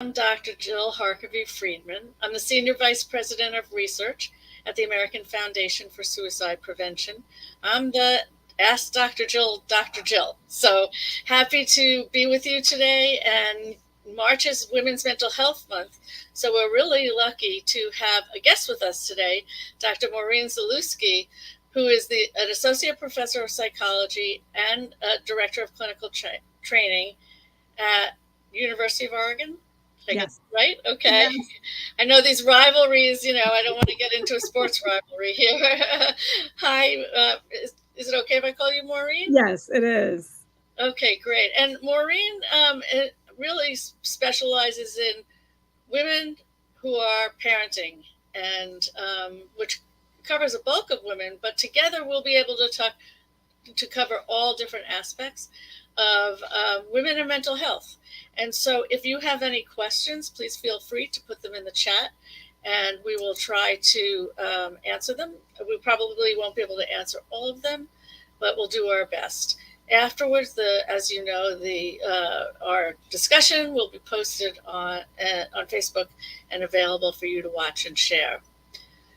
I'm Dr. Jill Harkavy-Friedman. I'm the Senior Vice President of Research at the American Foundation for Suicide Prevention. I'm the Ask Dr. Jill. So happy to be with you today. And March is Women's Mental Health Month. So we're really lucky to have a guest with us today, Dr. Maureen Zalewski, who is an Associate Professor of Psychology and a Director of Clinical Training at University of Oregon. I get Yes. right? Okay. Yes. I know these rivalries, I don't want to get into a sports rivalry here. Hi, is it okay if I call you Maureen? Yes, it is. Okay, great. And Maureen it really specializes in women who are parenting, and which covers a bulk of women, but together we'll be able to cover all different aspects of women and mental health. And so if you have any questions, please feel free to put them in the chat and we will try to answer them. We probably won't be able to answer all of them, but we'll do our best. Afterwards, as you know, our discussion will be posted on Facebook and available for you to watch and share.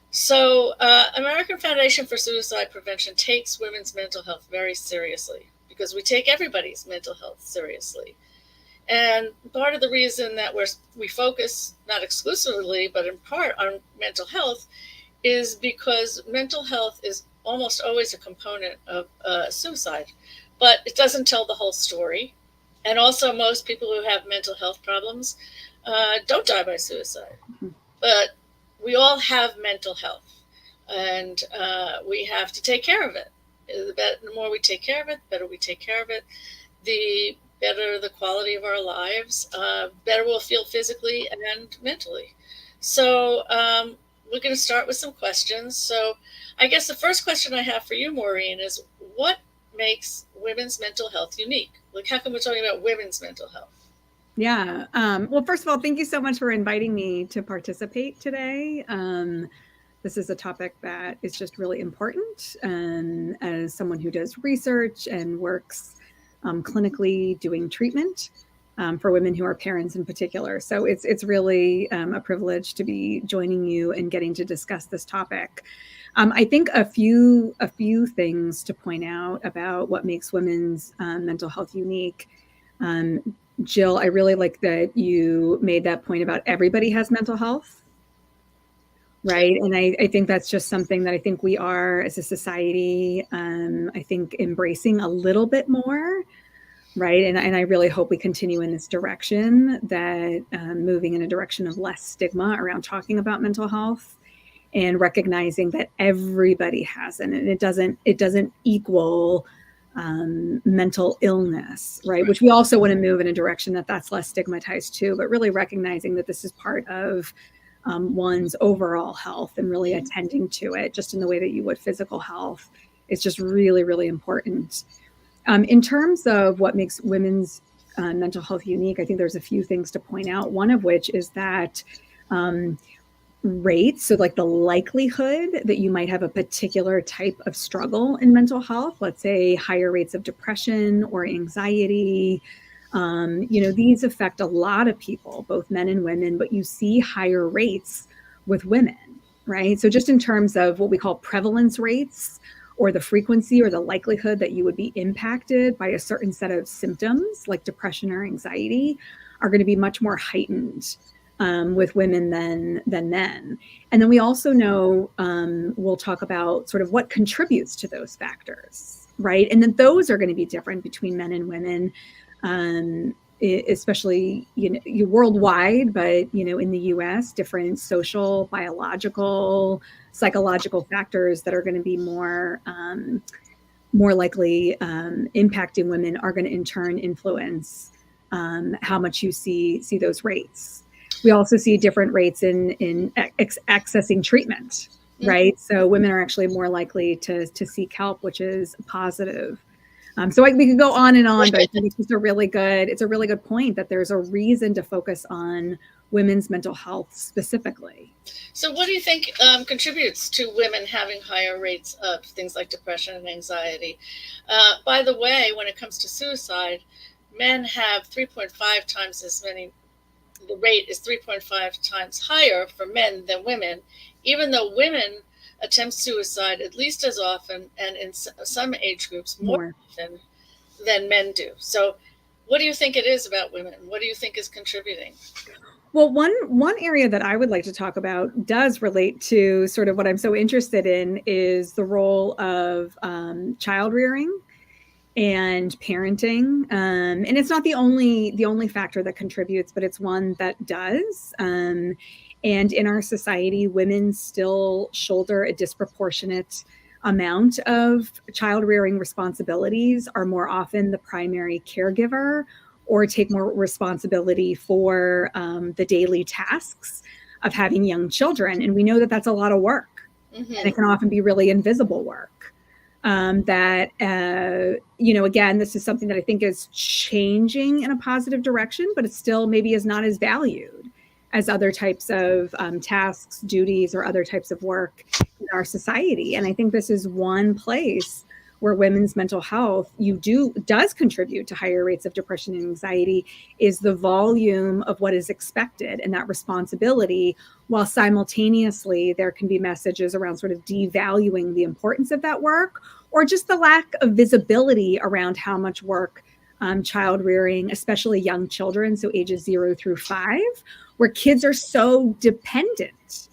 So, American Foundation for Suicide Prevention takes women's mental health very seriously because we take everybody's mental health seriously. And part of the reason that we focus not exclusively, but in part on mental health is because mental health is almost always a component of suicide, but it doesn't tell the whole story. And also, most people who have mental health problems don't die by suicide. But we all have mental health, and we have to take care of it. The more we take care of it, the better we take care of it, the better the quality of our lives, better we'll feel physically and mentally. So we're going to start with some questions. So I guess the first question I have for you, Maureen, is what makes women's mental health unique? Like, how come we're talking about women's mental health? Yeah. Well, first of all, thank you so much for inviting me to participate today. This is a topic that is just really important. As someone who does research and works clinically doing treatment for women who are parents in particular. So it's really a privilege to be joining you and getting to discuss this topic. I think a few things to point out about what makes women's mental health unique. Jill, I really like that you made that point about everybody has mental health, right? And I think that's just something that I think we are as a society, I think embracing a little bit more, right? And I really hope we continue in this direction, that moving in a direction of less stigma around talking about mental health and recognizing that everybody has it, and it doesn't equal mental illness, right? Which we also want to move in a direction that's less stigmatized too, but really recognizing that this is part of one's overall health and really attending to it just in the way that you would physical health is just really, really important. In terms of what makes women's mental health unique, I think there's a few things to point out. One of which is that rates, so like the likelihood that you might have a particular type of struggle in mental health, let's say higher rates of depression or anxiety, these affect a lot of people, both men and women, but you see higher rates with women, right? So just in terms of what we call prevalence rates, or the frequency or the likelihood that you would be impacted by a certain set of symptoms like depression or anxiety are going to be much more heightened with women than men. And then we also know, we'll talk about sort of what contributes to those factors, right? And then those are going to be different between men and women, especially worldwide, but in the US, different social, biological, psychological factors that are going to be more likely impacting women are going to in turn influence how much you see those rates. We also see different rates in accessing treatment, right? So women are actually more likely to seek help, which is positive. So we can go on and on, but I think it's just a really good point that there's a reason to focus on women's mental health specifically. So what do you think contributes to women having higher rates of things like depression and anxiety? By the way, when it comes to suicide, men have 3.5 times as many the rate is 3.5 times higher for men than women, even though women attempt suicide at least as often, and in some age groups more often than men do. So what do you think it is about women? What do you think is contributing? Well, one area that I would like to talk about does relate to sort of what I'm so interested in is the role of child rearing and parenting, and it's not the only factor that contributes, but it's one that does. And in our society, women still shoulder a disproportionate amount of child rearing responsibilities, are more often the primary caregiver, or take more responsibility for the daily tasks of having young children. And we know that that's a lot of work, mm-hmm. and it can often be really invisible work. That, again, this is something that I think is changing in a positive direction, but it still maybe is not as valued as other types of tasks, duties, or other types of work in our society. And I think this is one place where women's mental health does contribute to higher rates of depression and anxiety, is the volume of what is expected and that responsibility, while simultaneously there can be messages around sort of devaluing the importance of that work, or just the lack of visibility around how much work child rearing, especially young children, so ages 0 through 5, where kids are so dependent,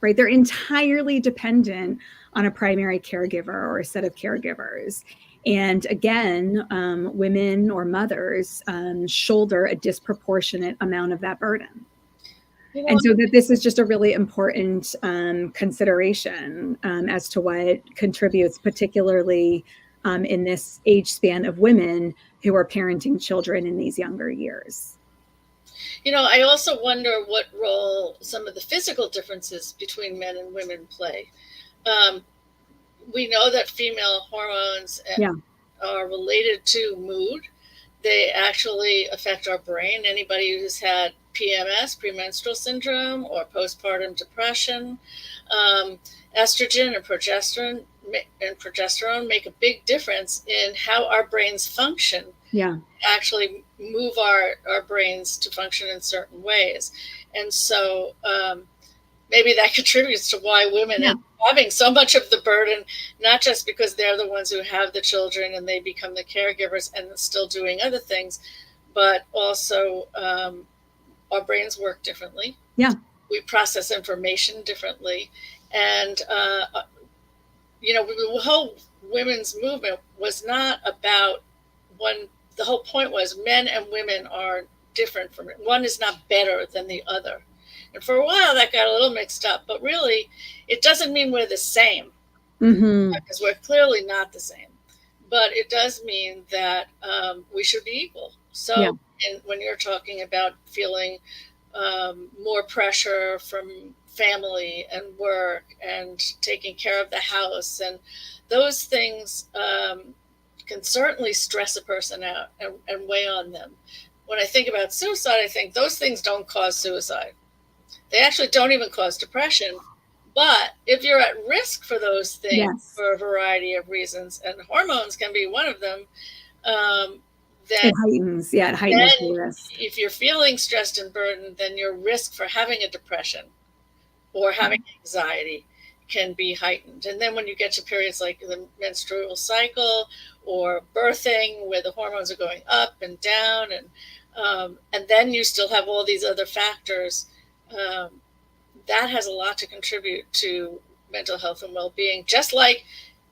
right? They're entirely dependent on a primary caregiver or a set of caregivers. And again, women or mothers shoulder a disproportionate amount of that burden. And so that this is just a really important consideration as to what contributes, particularly in this age span of women who are parenting children in these younger years. I also wonder what role some of the physical differences between men and women play. We know that female hormones are related to mood. They actually affect our brain. Anybody who's had PMS, premenstrual syndrome, or postpartum depression, estrogen and progesterone make a big difference in how our brains function. Yeah, actually move our brains to function in certain ways. And so maybe that contributes to why women are having so much of the burden, not just because they're the ones who have the children and they become the caregivers and still doing other things, but also our brains work differently. Yeah, we process information differently. And the whole women's movement was not about one. The whole point was men and women are different from it. One is not better than the other. And for a while that got a little mixed up, but really it doesn't mean we're the same, because we're clearly not the same. But it does mean that we should be equal. So and when you're talking about feeling more pressure from family and work and taking care of the house, and those things can certainly stress a person out and weigh on them. When I think about suicide, I think those things don't cause suicide. They actually don't even cause depression. But if you're at risk for those things for a variety of reasons, and hormones can be one of them, then it heightens the risk. If you're feeling stressed and burdened, then your risk for having a depression or having anxiety can be heightened. And then when you get to periods like the menstrual cycle or birthing, where the hormones are going up and down, and then you still have all these other factors, that has a lot to contribute to mental health and well-being. Just like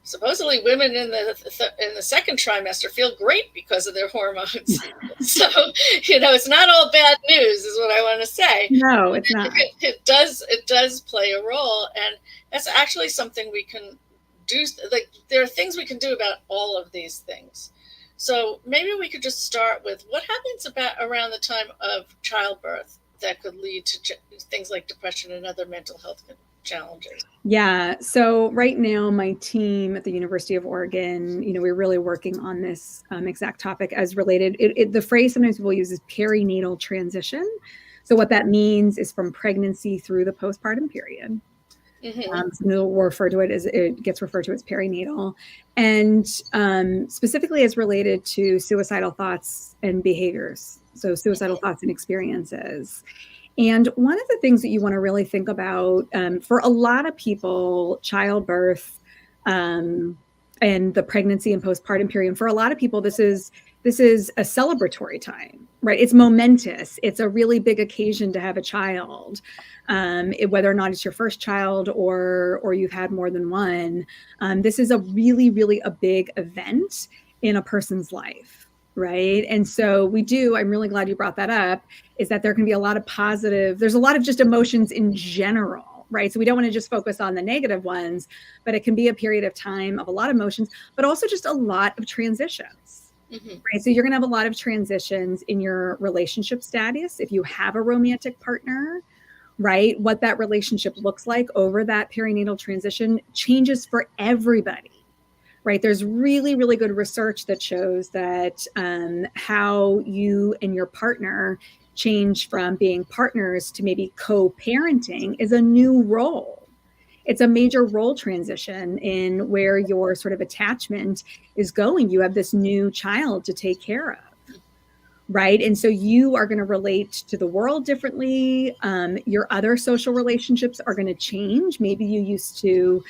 supposedly women in the second trimester feel great because of their hormones. So it's not all bad news, is what I want to say. No, it's not. It does play a role, and that's actually something we can do. Like, there are things we can do about all of these things. So maybe we could just start with what happens around the time of childbirth that could lead to things like depression and other mental health challenges. Yeah. So right now, my team at the University of Oregon, we're really working on this exact topic as related. The phrase sometimes people use is perinatal transition. So what that means is from pregnancy through the postpartum period. We'll refer to it as, it gets referred to as perinatal, and specifically as related to suicidal thoughts and behaviors So suicidal thoughts and experiences. And one of the things that you want to really think about for a lot of people, childbirth and the pregnancy and postpartum period, for a lot of people, this is a celebratory time, right? It's momentous. It's a really big occasion to have a child, whether or not it's your first child or you've had more than one. This is a really, really a big event in a person's life, right? And so I'm really glad you brought that up, is that there can be a lot of there's a lot of just emotions in general, right? So we don't want to just focus on the negative ones, but it can be a period of time of a lot of emotions, but also just a lot of transitions, right? So you're going to have a lot of transitions in your relationship status. If you have a romantic partner, right, what that relationship looks like over that perinatal transition changes for everybody. Right. There's really, really good research that shows that how you and your partner change from being partners to maybe co-parenting is a new role. It's a major role transition in where your sort of attachment is going. You have this new child to take care of. Right. And so you are going to relate to the world differently. Your other social relationships are going to change. Maybe you used to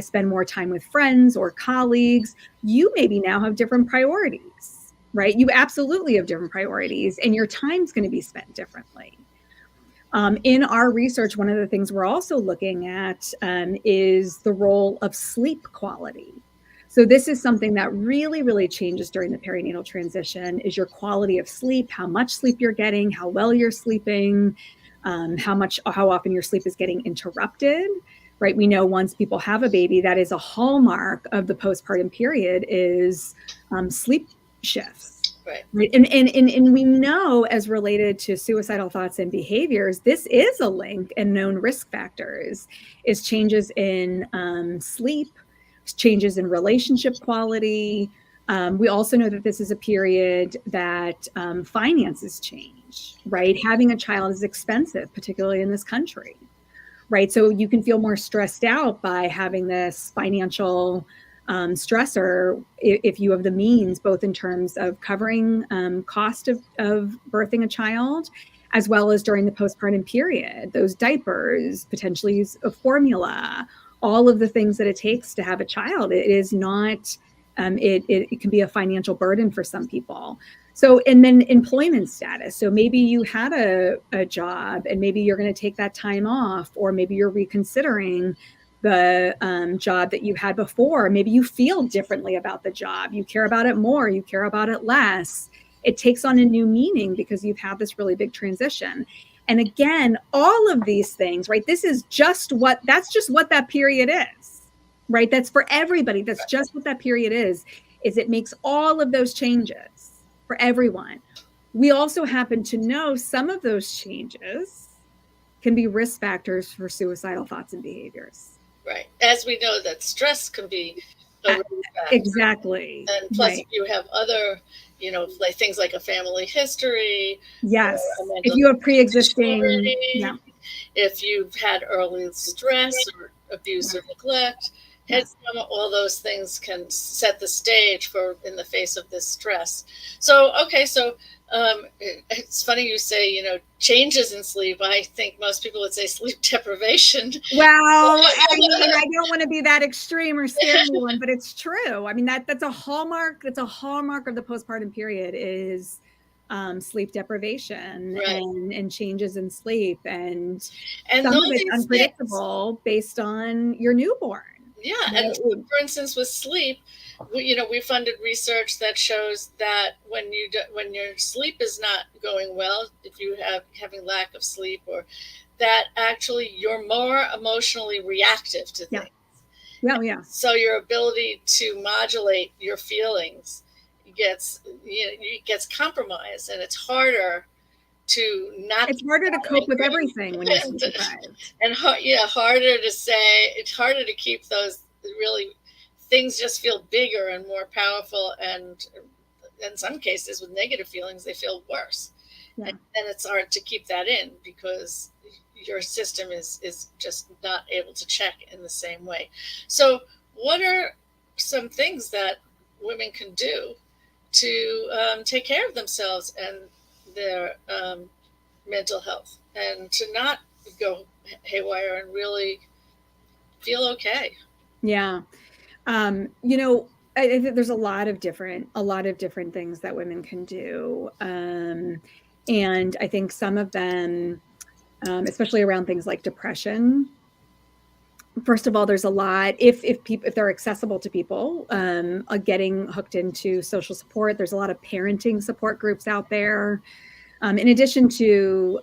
spend more time with friends or colleagues. You maybe now have different priorities, right? You absolutely have different priorities, and your time's going to be spent differently. In our research, one of the things we're also looking at is the role of sleep quality. So this is something that really, really changes during the perinatal transition, is your quality of sleep, how much sleep you're getting, how well you're sleeping, how often your sleep is getting interrupted. Right. We know once people have a baby, that is a hallmark of the postpartum period is sleep shifts. Right. And we know, as related to suicidal thoughts and behaviors, this is a link, and known risk factors is changes in sleep, changes in relationship quality. We also know that this is a period that finances change, right? Having a child is expensive, particularly in this country. Right. So you can feel more stressed out by having this financial stressor if you have the means, both in terms of covering cost of birthing a child, as well as during the postpartum period, those diapers, potentially use a formula, all of the things that it takes to have a child. It is not, it can be a financial burden for some people. So, and then employment status. So maybe you had a job and maybe you're going to take that time off, or maybe you're reconsidering the job that you had before. Maybe you feel differently about the job. You care about it more, you care about it less. It takes on a new meaning because you've had this really big transition. And again, all of these things, right? That's just what that period is, right? That's for everybody. That's just what that period is it makes all of those changes for everyone. We also happen to know some of those changes can be risk factors for suicidal thoughts and behaviors. Right. As we know that stress can be a risk factor. Exactly. And plus, if you have other, like things like a family history. Yes. If you have pre-existing, if you've had early stress or abuse or neglect, all those things can set the stage for in the face of this stress. So, okay, so it's funny you say, changes in sleep. I think most people would say sleep deprivation. Well, I don't want to be that extreme or scare anyone, but it's true. I mean, that's a hallmark. That's a hallmark of the postpartum period is sleep deprivation, right. and changes in sleep, and some of it's unpredictable based on your newborn. Yeah, and for instance, with sleep, we funded research that shows that when your sleep is not going well, if you having lack of sleep, or that actually you're more emotionally reactive to things. Yeah. So your ability to modulate your feelings gets compromised, and it's harder to not. It's harder to cope with everything when you're sleep deprived. And harder to say. It's harder to keep those really things just feel bigger and more powerful, and in some cases with negative feelings they feel worse. Yeah. And it's hard to keep that in because your system is just not able to check in the same way. So what are some things that women can do to take care of themselves and their mental health and to not go haywire and really feel okay. Yeah. You know, I think there's a lot of different things that women can do. And I think some of them, especially around things like depression, first of all, there's a lot, if they're accessible to people, getting hooked into social support. There's a lot of parenting support groups out there, in addition to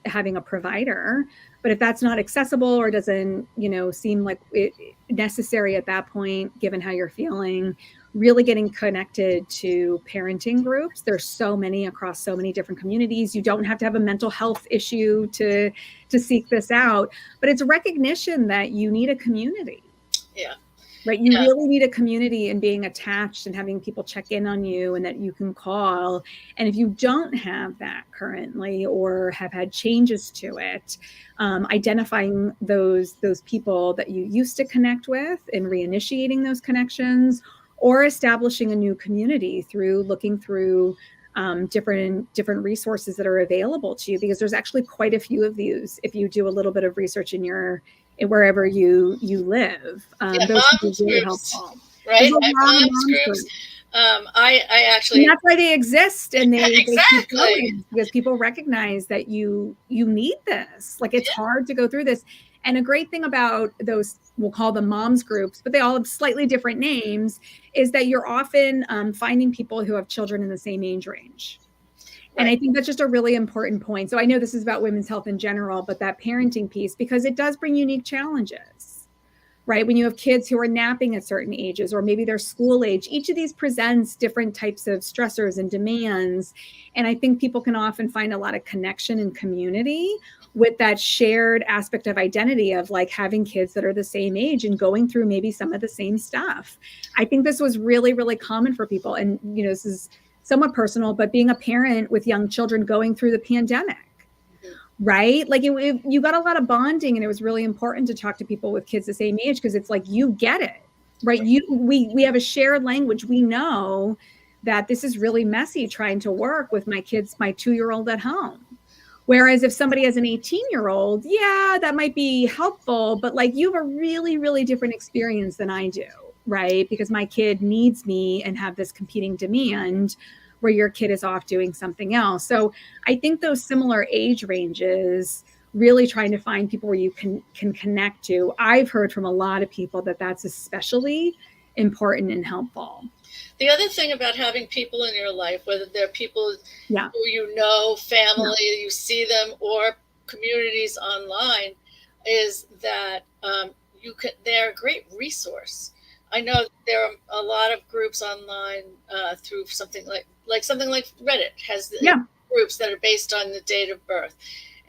having a provider. But if that's not accessible or doesn't, seem like it necessary at that point, given how you're feeling, really getting connected to parenting groups. There's so many across so many different communities. You don't have to have a mental health issue to seek this out, but it's recognition that you need a community. Yeah. Right. You really need a community and being attached and having people check in on you and that you can call. And if you don't have that currently or have had changes to it, identifying those people that you used to connect with and reinitiating those connections, or establishing a new community through looking through different resources that are available to you, because there's actually quite a few of these if you do a little bit of research in wherever you live. Those can be really helpful. Right? Moms groups. I actually. And that's why they exist, and they exactly keep going, because people recognize that you need this. Like, it's hard to go through this. And a great thing about those, we'll call them moms groups, but they all have slightly different names, is that you're often finding people who have children in the same age range. And I think that's just a really important point. So I know this is about women's health in general, but that parenting piece, because it does bring unique challenges, right? When you have kids who are napping at certain ages, or maybe they're school age, each of these presents different types of stressors and demands. And I think people can often find a lot of connection and community with that shared aspect of identity of like having kids that are the same age and going through maybe some of the same stuff. I think this was really, really common for people. And, this is somewhat personal, but being a parent with young children going through the pandemic, right? Like you got a lot of bonding, and it was really important to talk to people with kids the same age, because it's like, you get it, right? We have a shared language. We know that this is really messy trying to work with my 2-year-old at home. Whereas if somebody has an 18-year-old, yeah, that might be helpful, but like, you have a really, really different experience than I do, right? Because my kid needs me and have this competing demand, where your kid is off doing something else. So I think those similar age ranges, really trying to find people where you can connect to. I've heard from a lot of people that that's especially important and helpful. The other thing about having people in your life, whether they're people who you know, family, you see them, or communities online, is that they're a great resource. I know there are a lot of groups online through something like Reddit has groups that are based on the date of birth.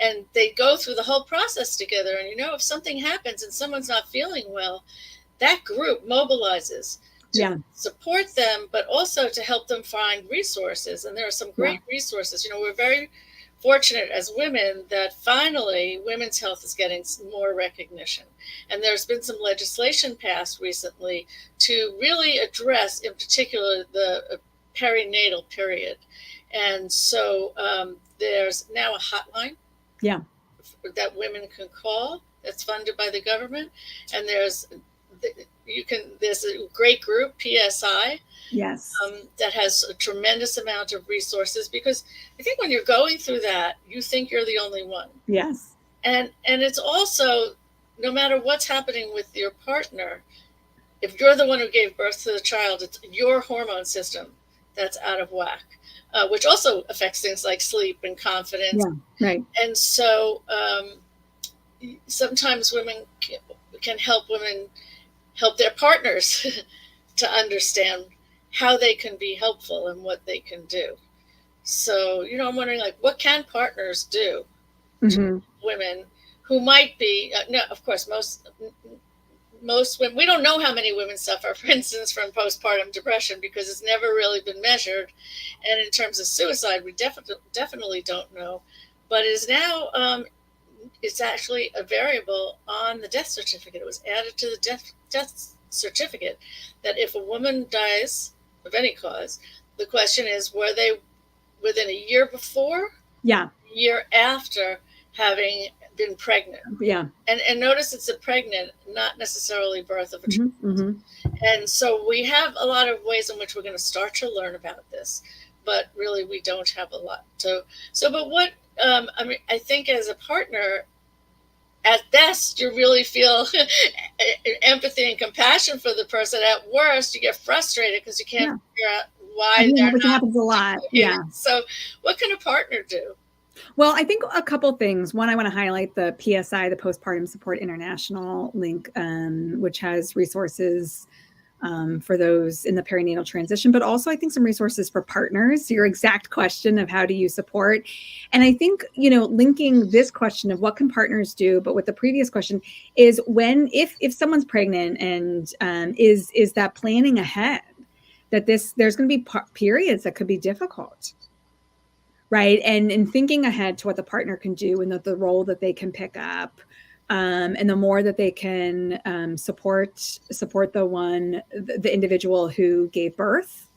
And they go through the whole process together. And, if something happens and someone's not feeling well, that group mobilizes to support them, but also to help them find resources. And there are some great resources. We're very fortunate as women that finally women's health is getting more recognition. And there's been some legislation passed recently to really address, in particular, the perinatal period. And so there's now a hotline that women can call that's funded by the government. And there's a great group, PSI, that has a tremendous amount of resources, because I think when you're going through that, you think you're the only one. Yes. And it's also, no matter what's happening with your partner, if you're the one who gave birth to the child, it's your hormone system that's out of whack, which also affects things like sleep and confidence. Yeah, right. And so sometimes women can help women help their partners to understand how they can be helpful and what they can do. So, I'm wondering, like, what can partners do to women who might be, no, of course, most women, we don't know how many women suffer, for instance, from postpartum depression, because it's never really been measured. And in terms of suicide, we definitely don't know. But it is now, it's actually a variable on the death certificate. It was added to the death certificate that if a woman dies of any cause, the question is, were they within a year before, Yeah. year after having been pregnant. Yeah. And notice it's a pregnant, not necessarily birth of a child. Mm-hmm. And so we have a lot of ways in which we're going to start to learn about this, but really we don't have a lot. But what, I mean, I think as a partner, at best, you really feel empathy and compassion for the person. At worst, you get frustrated because you can't figure out why they're which not. happens a lot. Yeah. So what can a partner do? Well, I think a couple things. One, I want to highlight the PSI, the Postpartum Support International link, which has resources for those in the perinatal transition, but also I think some resources for partners. Your exact question of how do you support? And I think, linking this question of what can partners do, but with the previous question is if someone's pregnant and is that planning ahead, that there's going to be periods that could be difficult. Right. And thinking ahead to what the partner can do and the role that they can pick up. And the more that they can support the individual who gave birth.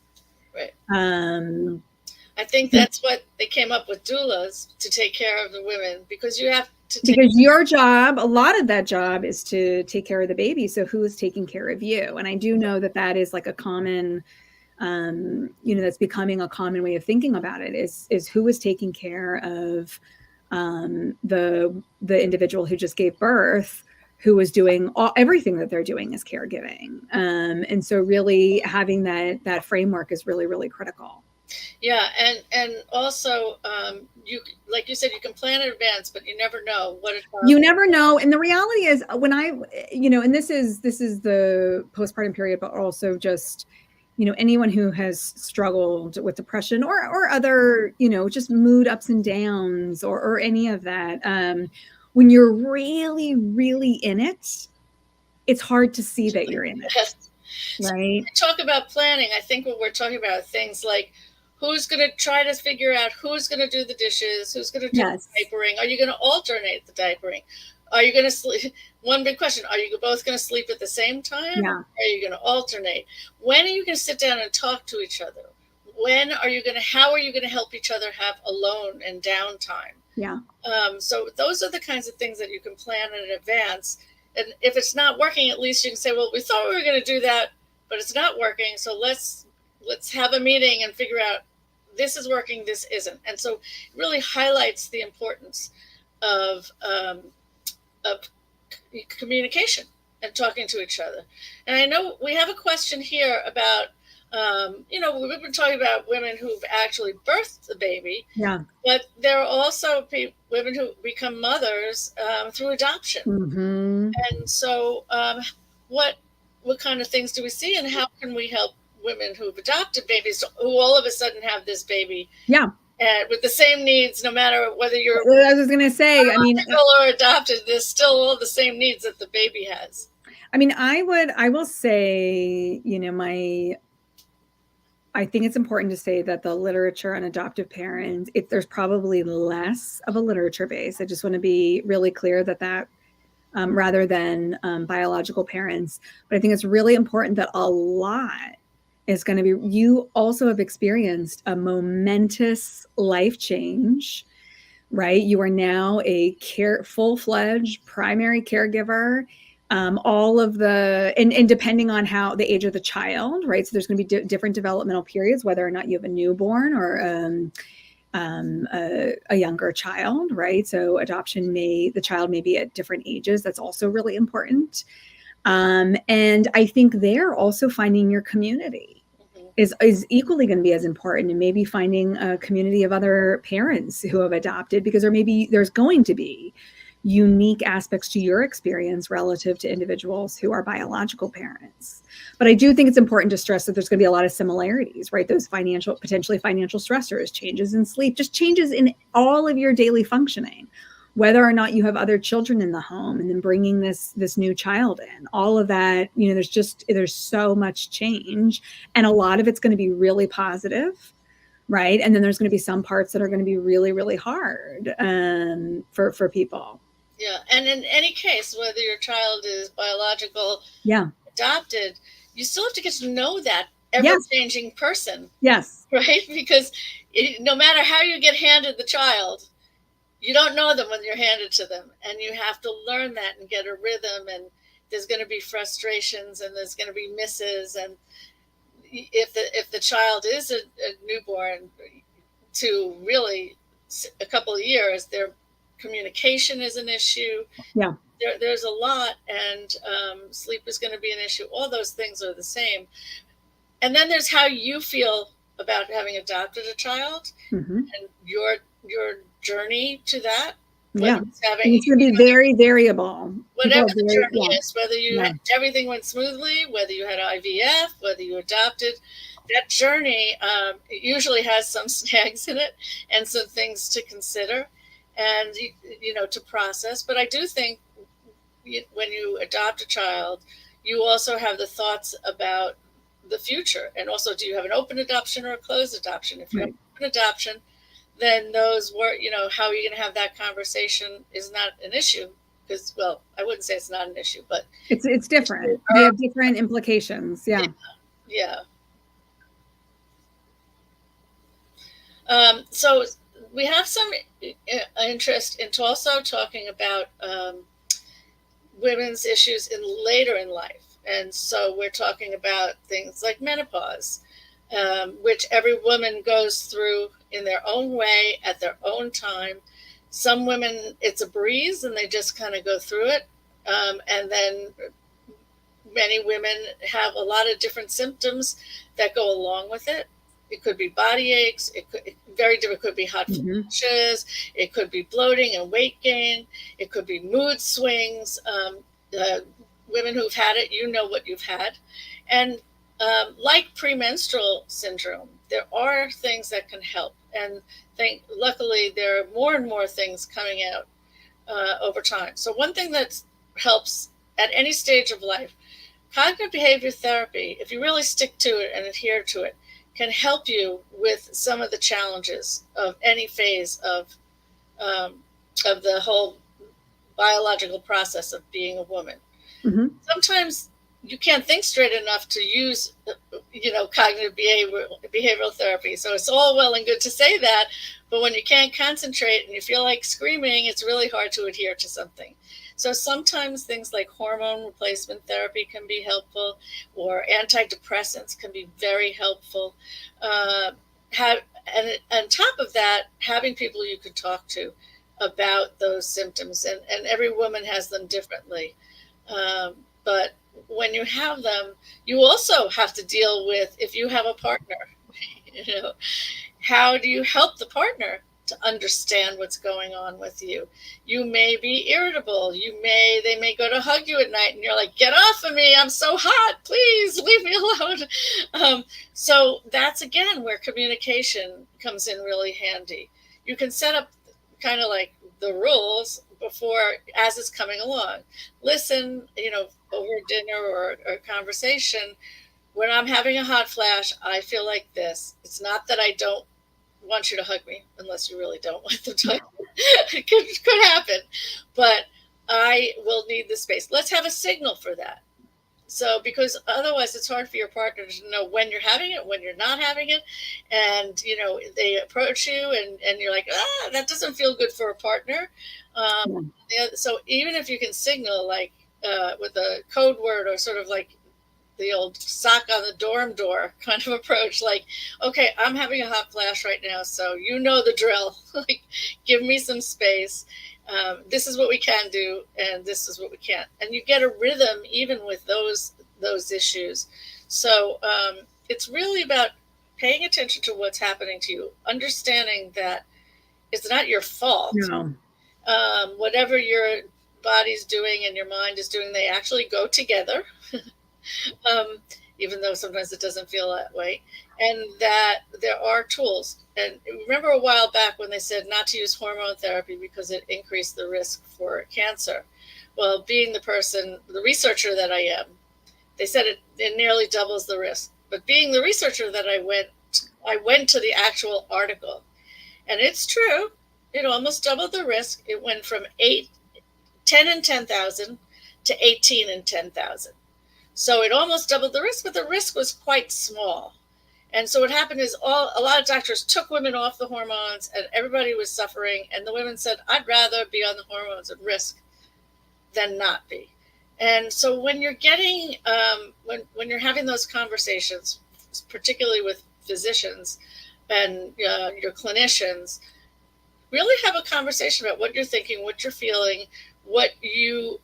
Right. I think that's what they came up with doulas, to take care of the women, because you have to because your job, a lot of that job is to take care of the baby. So who is taking care of you? And I do know that is like a common that's becoming a common way of thinking about it is who is taking care of the individual who just gave birth, who is doing everything that they're doing is caregiving. And so really having that framework is really, really critical. Yeah. And also, you, like you said, you can plan in advance, but you never know what you never know. And the reality is when and this is the postpartum period, but also just, anyone who has struggled with depression or other, just mood ups and downs or any of that. When you're really, really in it, it's hard to see that you're in it. Yes. Right. So talk about planning. I think what we're talking about are things like who's going to try to figure out who's going to do the dishes, who's going to do the diapering. Are you going to alternate the diapering? Are you going to sleep? One big question. Are you both going to sleep at the same time? Yeah. Or are you going to alternate? When are you going to sit down and talk to each other? How are you going to help each other have alone and downtime? Yeah. So those are the kinds of things that you can plan in advance. And if it's not working, at least you can say, well, we thought we were going to do that, but it's not working. So let's have a meeting and figure out this is working, this isn't. And so it really highlights the importance of communication and talking to each other. And I know we have a question here about, we've been talking about women who've actually birthed the baby. Yeah. But there are also women who become mothers through adoption. Mm-hmm. And so what kind of things do we see, and how can we help women who've adopted babies who all of a sudden have this baby? Yeah. With the same needs, no matter whether you're I was going to say, or adopted, there's still all the same needs that the baby has. I mean, I will say, I think it's important to say that the literature on adoptive parents, there's probably less of a literature base. I just want to be really clear that rather than biological parents, but I think it's really important that a lot is going to be, you also have experienced a momentous life change, right? You are now a full-fledged primary caregiver. All of and depending on the age of the child, right? So there's going to be different developmental periods, whether or not you have a newborn or a younger child, right? So the child may be at different ages. That's also really important. And I think they're also finding your community is equally going to be as important, and maybe finding a community of other parents who have adopted, because there's going to be unique aspects to your experience relative to individuals who are biological parents. But I do think it's important to stress that there's going to be a lot of similarities, right? Those potentially financial stressors, changes in sleep, just changes in all of your daily functioning, whether or not you have other children in the home, and then bringing this new child in, all of that, there's so much change, and a lot of it's going to be really positive, right? And then there's going to be some parts that are going to be really, really hard for people. Yeah. And in any case, whether your child is biological, adopted, you still have to get to know that ever-changing person. Yes. Right? Because no matter how you get handed the child, you don't know them when you're handed to them, and you have to learn that and get a rhythm. And there's going to be frustrations, and there's going to be misses. And if the child is a newborn to really a couple of years, their communication is an issue. Yeah. There's a lot, and sleep is going to be an issue. All those things are the same. And then there's how you feel about having adopted a child, Mm-hmm. and your journey to that. Yeah, it's going to be very variable. Whatever the journey is, whether everything went smoothly, whether you had IVF, whether you adopted, that journey usually has some snags in it and some things to consider and to process. But I do think when you adopt a child, you also have the thoughts about the future. And also, do you have an open adoption or a closed adoption? If you have an open adoption, then those were, how are you going to have that conversation is not an issue. Because, well, I wouldn't say it's not an issue, but it's different. They have different implications. Yeah. So we have some interest in also talking about women's issues later in life. And so we're talking about things like menopause, which every woman goes through in their own way at their own time. Some women, it's a breeze and they just kind of go through it. And then many women have a lot of different symptoms that go along with it. It could be body aches. It could be hot flashes. It could be bloating and weight gain. It could be mood swings. Women who've had it, what you've had. And like premenstrual syndrome, there are things that can help. And luckily, there are more and more things coming out over time. So one thing that helps at any stage of life, cognitive behavior therapy, if you really stick to it and adhere to it, can help you with some of the challenges of any phase of the whole biological process of being a woman. Mm-hmm. Sometimes you can't think straight enough to use, cognitive behavioral therapy. So it's all well and good to say that, but when you can't concentrate and you feel like screaming, it's really hard to adhere to something. So sometimes things like hormone replacement therapy can be helpful, or antidepressants can be very helpful. And on top of that, having people you could talk to about those symptoms, and every woman has them differently. But when you have them, you also have to deal with, if you have a partner, how do you help the partner to understand what's going on with you? You may be irritable. They may go to hug you at night and you're like, get off of me. I'm so hot. Please leave me alone. So that's, again, where communication comes in really handy. You can set up kind of like the rules before, as it's coming along. Listen, over dinner or a conversation, when I'm having a hot flash, I feel like this. It's not that I don't want you to hug me, unless you really don't want them to hug me. It could happen, but I will need the space. Let's have a signal for that. So, because otherwise it's hard for your partner to know when you're having it, when you're not having it. And, they approach you and you're like, that doesn't feel good for a partner. So even if you can signal like with a code word, or sort of like the old sock on the dorm door kind of approach, like, okay, I'm having a hot flash right now, so the drill. Like, give me some space. This is what we can do, and this is what we can't. And you get a rhythm even with those issues. So it's really about paying attention to what's happening to you, understanding that it's not your fault. No. Whatever your body's doing and your mind is doing, they actually go together. Even though sometimes it doesn't feel that way, and that there are tools. And remember a while back when they said not to use hormone therapy because it increased the risk for cancer. Well, being the researcher that I am, they said it nearly doubles the risk. But being the researcher that I went to the actual article, and it's true, it almost doubled the risk. It went from 10 in 10,000 to 18 in 10,000. So it almost doubled the risk, but the risk was quite small. And so what happened is a lot of doctors took women off the hormones, and everybody was suffering. And the women said, I'd rather be on the hormones at risk than not be. And so when you're getting, when you're having those conversations, particularly with physicians and your clinicians, really have a conversation about what you're thinking, what you're feeling, what you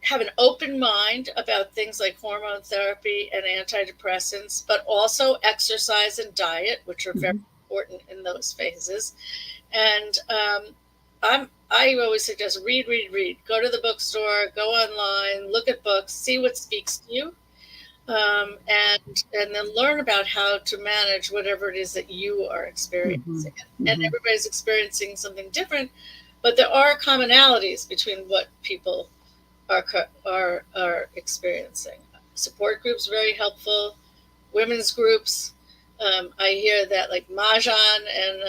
have an open mind about things like hormone therapy and antidepressants, but also exercise and diet, which are very important in those phases. And I always suggest read. Go to the bookstore, go online, look at books, see what speaks to you, and then learn about how to manage whatever it is that you are experiencing. And everybody's experiencing something different, but there are commonalities between what people are experiencing. Support groups very helpful. Women's groups. I hear that like Mahjong and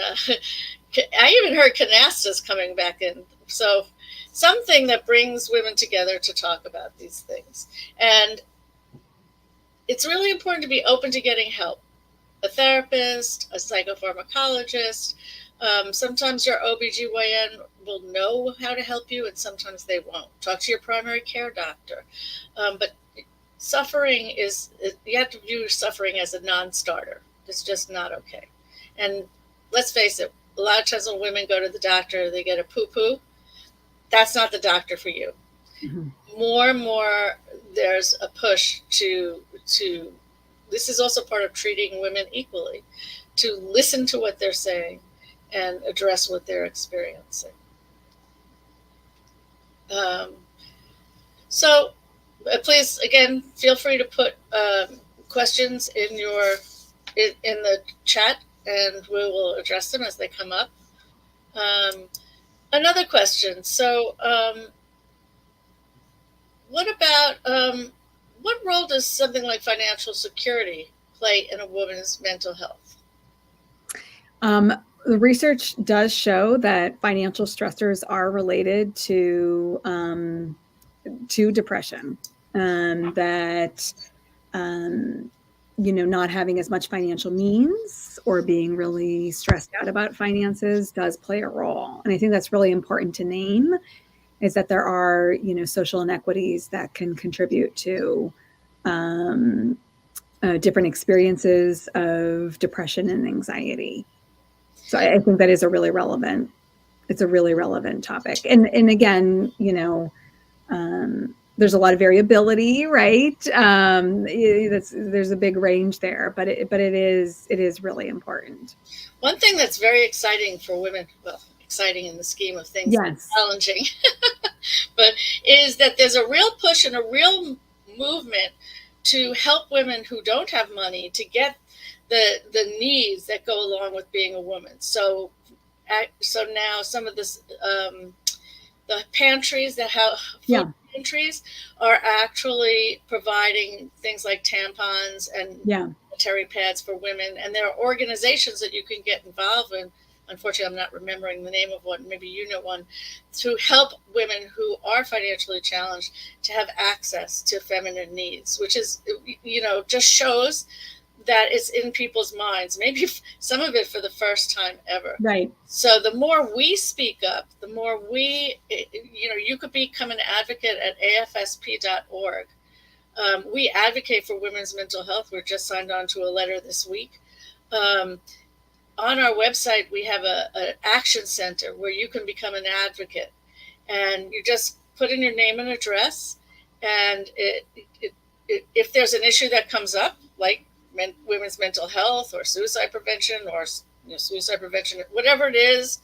I even heard canastas coming back in. So something that brings women together to talk about these things. And it's really important to be open to getting help. A therapist, a psychopharmacologist. Sometimes your OBGYN will know how to help you, and sometimes they won't. Talk to your primary care doctor. But suffering is, you have to view suffering as a non-starter. It's just not okay. And let's face it, a lot of times when women go to the doctor, they get a poo-poo. That's not the doctor for you. More and more, there's a push to this is also part of treating women equally, to listen to what they're saying and address what they're experiencing. So please, again, feel free to put questions in the chat, and we will address them as they come up. Another question. So what about, what role does something like financial security play in a woman's mental health? The research does show that financial stressors are related to depression, that not having as much financial means or being really stressed out about finances does play a role. And I think that's really important to name, is that there are, social inequities that can contribute to different experiences of depression and anxiety. So I think that is a really relevant topic. And again, there's a lot of variability, right? There's a big range there, but it is really important. One thing that's very exciting for women, well, exciting in the scheme of things, yes, challenging, but is that there's a real push and a real movement to help women who don't have money to get the needs that go along with being a woman. So now some of this, the pantries that have food pantries are actually providing things like tampons and sanitary pads for women. And there are organizations that you can get involved in. Unfortunately, I'm not remembering the name of one. Maybe you know one, to help women who are financially challenged to have access to feminine needs, which is, just shows that it's in people's minds, maybe some of it for the first time ever. Right. So the more we speak up, the more you could become an advocate at afsp.org. We advocate for women's mental health. We're just signed on to a letter this week. On our website, we have an action center where you can become an advocate, and you just put in your name and address. And if there's an issue that comes up, like women's mental health or suicide prevention or whatever it is,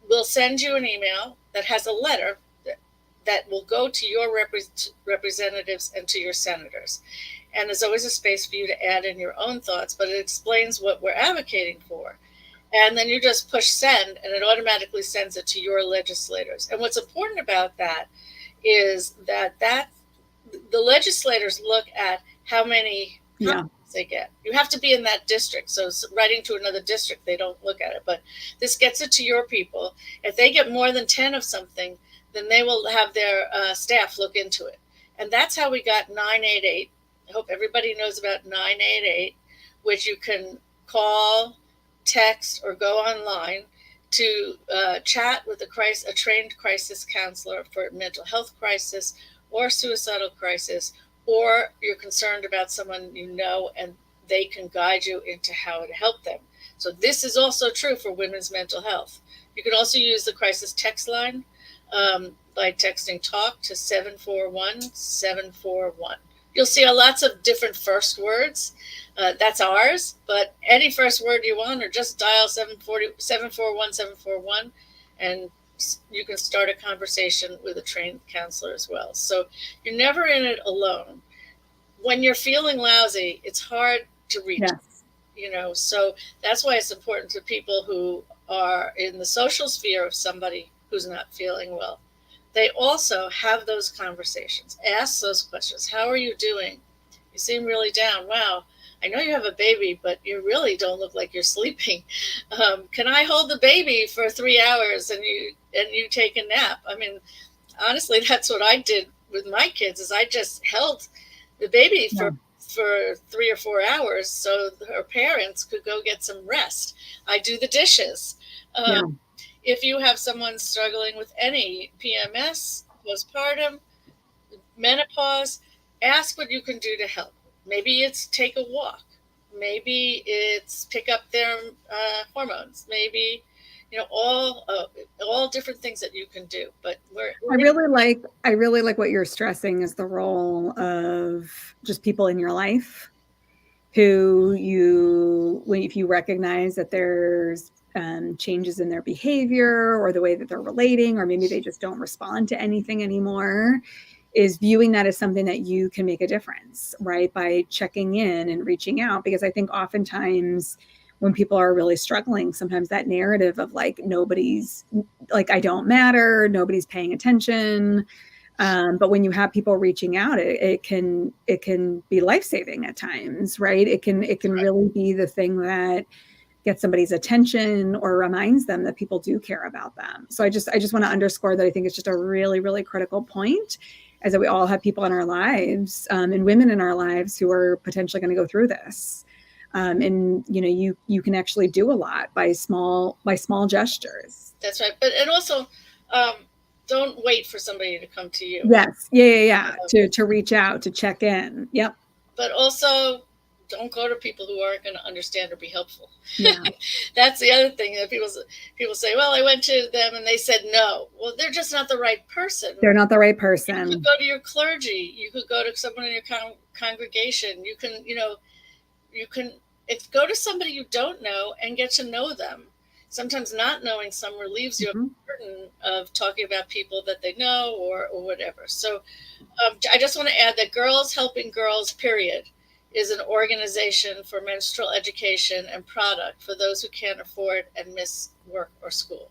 we'll send you an email that has a letter that will go to your representatives and to your senators. And there's always a space for you to add in your own thoughts, but it explains what we're advocating for. And then you just push send, and it automatically sends it to your legislators. And what's important about that is that the legislators look at how many they get. You have to be in that district. So writing to another district, they don't look at it. But this gets it to your people. If they get more than 10 of something, then they will have their staff look into it. And that's how we got 988. I hope everybody knows about 988, which you can call, text, or go online to chat with a trained crisis counselor for mental health crisis or suicidal crisis, or you're concerned about someone you know and they can guide you into how to help them. So this is also true for women's mental health. You can also use the crisis text line by texting talk to 741-741. You'll see lots of different first words. That's ours, but any first word you want, or just dial 741-741, and you can start a conversation with a trained counselor as well. So you're never in it alone. When you're feeling lousy, it's hard to reach. Yes. So that's why it's important to people who are in the social sphere of somebody who's not feeling well. They also have those conversations, ask those questions. How are you doing? You seem really down. Wow, I know you have a baby, but you really don't look like you're sleeping. Can I hold the baby for 3 hours and you take a nap? I mean, honestly, that's what I did with my kids. Is I just held the baby for 3 or 4 hours so her parents could go get some rest. I do the dishes. If you have someone struggling with any PMS, postpartum, menopause, ask what you can do to help. Maybe it's take a walk. Maybe it's pick up their hormones. Maybe, all different things that you can do. But I really like what you're stressing is the role of just people in your life who if you recognize that there's changes in their behavior or the way that they're relating, or maybe they just don't respond to anything anymore, is viewing that as something that you can make a difference, right? By checking in and reaching out. Because I think oftentimes when people are really struggling, sometimes that narrative of nobody's I don't matter, nobody's paying attention. But when you have people reaching out, it can be life-saving at times, right? It can really be the thing that gets somebody's attention or reminds them that people do care about them. So I just want to underscore that I think it's just a really, really critical point, is that we all have people in our lives and women in our lives who are potentially going to go through this. And you can actually do a lot by small gestures. That's right. And also, don't wait for somebody to come to you. Yes. Yeah. To reach out, to check in. Yep. But also, don't go to people who aren't going to understand or be helpful. Yeah. That's the other thing that people say, well, I went to them and they said no. Well, they're just not the right person. They're not the right person. You could go to your clergy. You could go to someone in your congregation. You can go to somebody you don't know and get to know them. Sometimes not knowing someone relieves you of the burden of talking about people that they know or whatever. So I just want to add that Girls Helping Girls, period, is an organization for menstrual education and product for those who can't afford and miss work or school.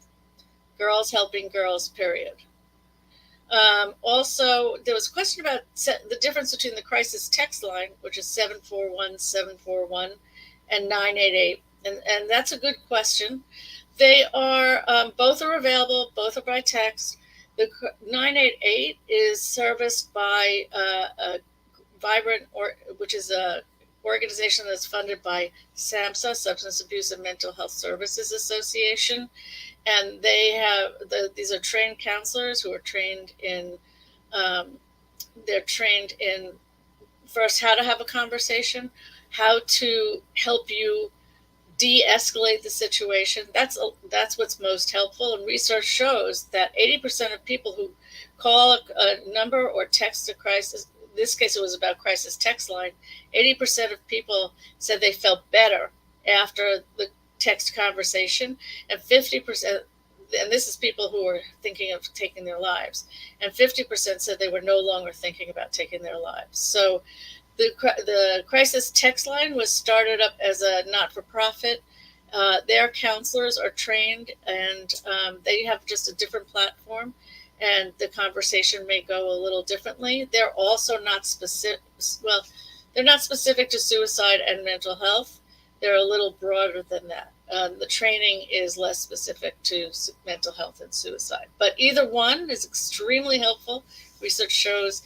Girls Helping Girls, period. Also, there was a question about the difference between the crisis text line, which is 741-741, and 988. And that's a good question. They are, both are available, both are by text. The 988 is serviced by Vibrant, which is a organization that's funded by SAMHSA, Substance Abuse and Mental Health Services Association, and they have these are trained counselors who are trained in first how to have a conversation, how to help you de-escalate the situation. That's what's most helpful. And research shows that 80% of people who call a number or text a crisis, in this case it was about crisis text line, 80% of people said they felt better after the text conversation, and 50%, and this is people who were thinking of taking their lives, and 50% said they were no longer thinking about taking their lives. So the crisis text line was started up as a not-for-profit. Their counselors are trained, and they have just a different platform, and the conversation may go a little differently. They're also not specific. Well, they're not specific to suicide and mental health. They're a little broader than that. The training is less specific to mental health and suicide. But either one is extremely helpful. Research shows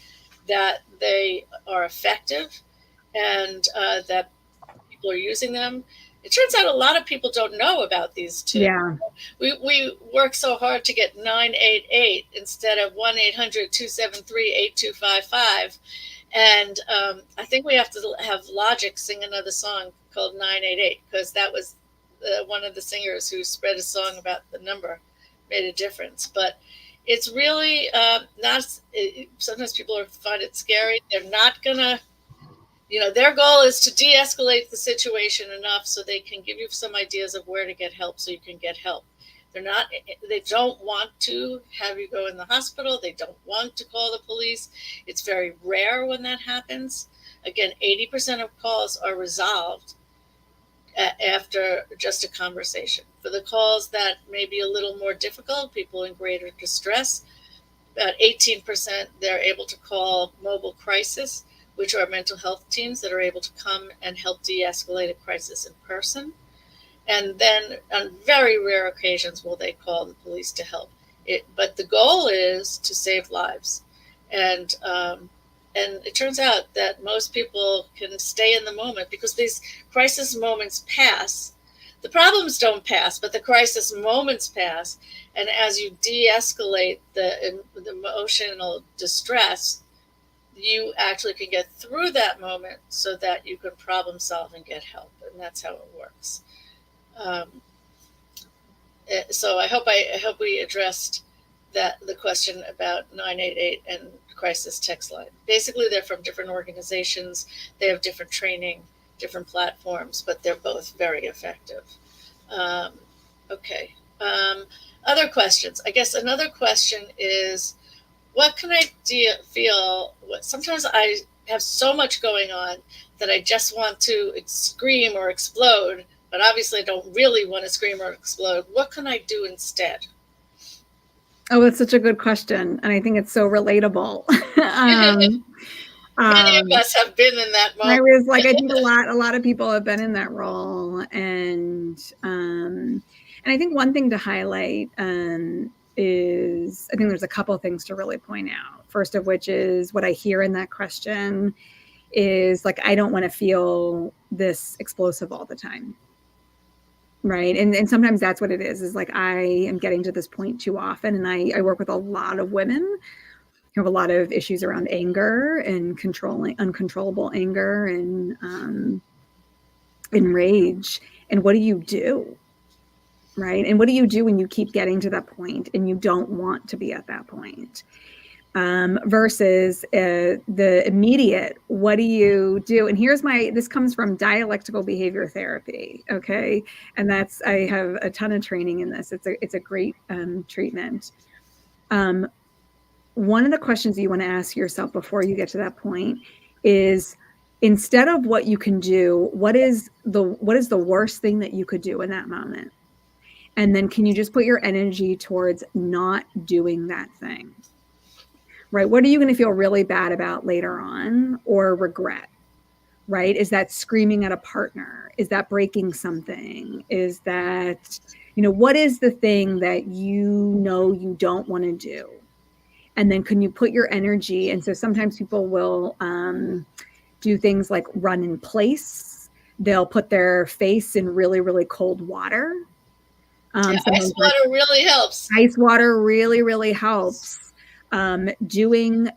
that they are effective, and that people are using them. It turns out a lot of people don't know about these too. Yeah. We work so hard to get 988 instead of 1-800-273-8255. And I think we have to have Logic sing another song called 988, because that was one of the singers who spread a song about the number, made a difference. But it's really not. Sometimes people find it scary. They're not gonna. Their goal is to de-escalate the situation enough so they can give you some ideas of where to get help, so you can get help. They don't want to have you go in the hospital. They don't want to call the police. It's very rare when that happens. Again, 80% of calls are resolved after just a conversation. For the calls that may be a little more difficult, people in greater distress, about 18% they're able to call mobile crisis, which are mental health teams that are able to come and help de-escalate a crisis in person. And then on very rare occasions will they call the police to help. But the goal is to save lives. And it turns out that most people can stay in the moment, because these crisis moments pass. The problems don't pass, but the crisis moments pass. And as you de-escalate the emotional distress, you actually can get through that moment so that you can problem solve and get help. And that's how it works. So I hope we addressed the question about 988 and crisis text line. Basically, they're from different organizations. They have different training, different platforms, but they're both very effective. Okay. Other questions. I guess another question is, what can I feel? Sometimes I have so much going on that I just want to scream or explode, but obviously I don't really want to scream or explode. What can I do instead? Oh, that's such a good question. And I think it's so relatable. Many of us have been in that moment. I was like, I think a lot of people have been in that role. And I think one thing to highlight is, I think there's a couple of things to really point out. First of which is, what I hear in that question is like, I don't want to feel this explosive all the time. Right. And sometimes that's what it is like, I am getting to this point too often. And I work with a lot of women who have a lot of issues around anger and uncontrollable anger and rage. And what do you do? Right. And what do you do when you keep getting to that point and you don't want to be at that point? Versus the immediate, what do you do? And this comes from dialectical behavior therapy. Okay. And I have a ton of training in this. It's a great treatment. One of the questions you want to ask yourself before you get to that point is, instead of what you can do, what is the worst thing that you could do in that moment? And then can you just put your energy towards not doing that thing? Right? What are you going to feel really bad about later on, or regret? Right? Is that screaming at a partner? Is that breaking something? Is that, what is the thing that you don't want to do? And then can you put your energy? And so sometimes people will do things like run in place. They'll put their face in really, really cold water. Ice water really helps. Ice water really, really helps. Doing